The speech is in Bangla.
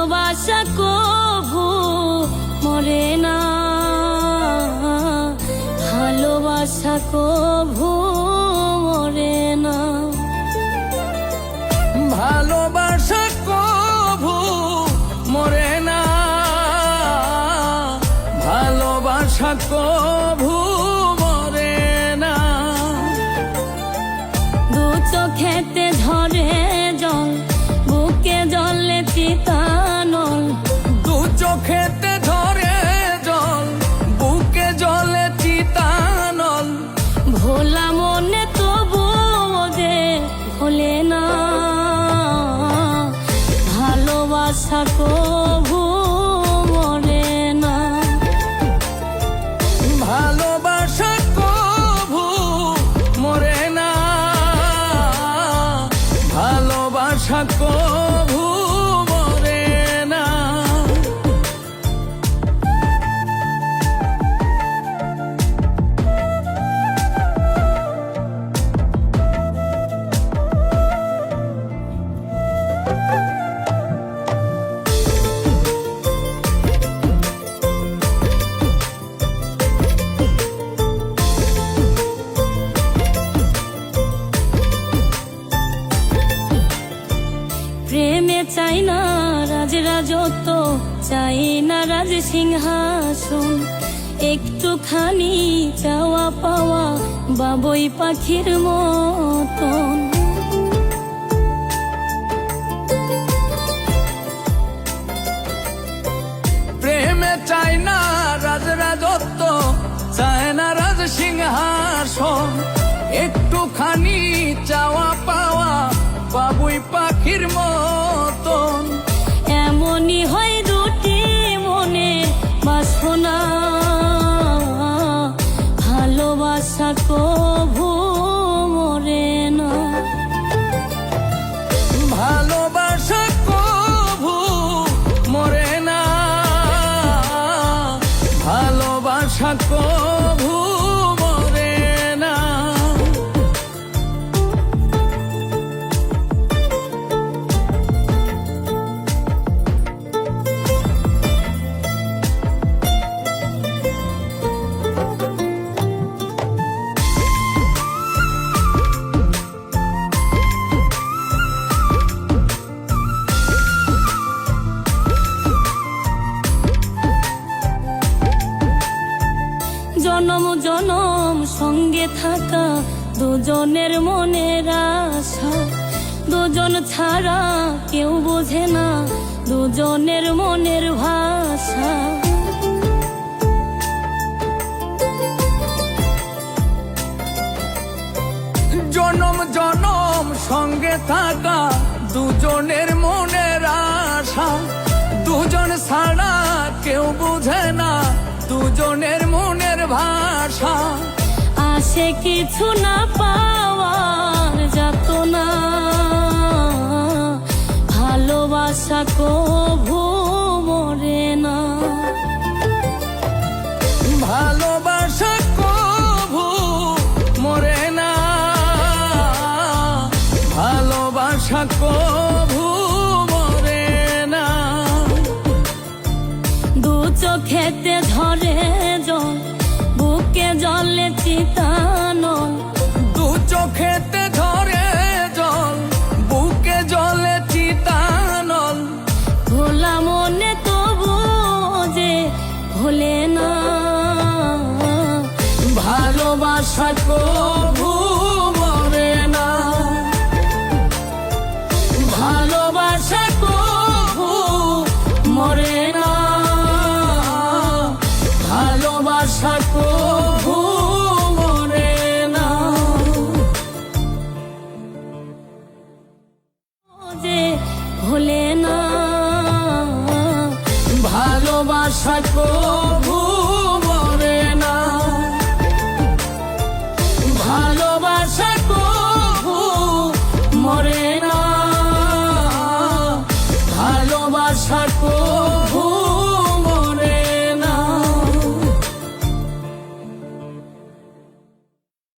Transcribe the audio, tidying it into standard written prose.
ভালোবাসা কভু মরে না, ভালোবাসা কভু মরে না, ভালোবাসা কভু মরে না, ভালোবাসা কভু মরে না। দু চোখেতে ঝরে জল, বুকে জলে চিতানল, দু চোখেতে ঝরে জল, বুকে জলে চিতানল, ভোলা মনে তবু ওদের ভোলে না, ভালোবাসা কভু মরে না, ভালোবাসা কভু মরে না, ভালোবাসা কভু মরে না। প্রেমে চাই না রাজ রাজত্ব, চাই না রাজ সিংহাসন, একটুখানি চাওয়া পাওয়া বাবুই পাখির মতন। প্রেমে চাই না রাজ রাজত্ব, চায় না রাজ সিংহাসন, একটুখানি চাওয়া পাওয়া বাবুই পাখির মতন। এমনই হয় দুটি মনে বাসনা, ভালোবাসা কভু মরে না, ভালোবাসা কভু মরে না, ভালোবাসা কভু মরে না। জনম জনম সঙ্গে থাকা দুজনের মনের আশা, দুজন ছাড়া কেউ বোঝে না দুজনের মনের ভাষা। জনম জনম সঙ্গে থাকা দুজনের মনের আশা, দুজন ছাড়া কেউ বুঝে না দুজনের মনের ভাষা। আসে কিছু না পাওয়ার যাতনা, ভালোবাসা কভু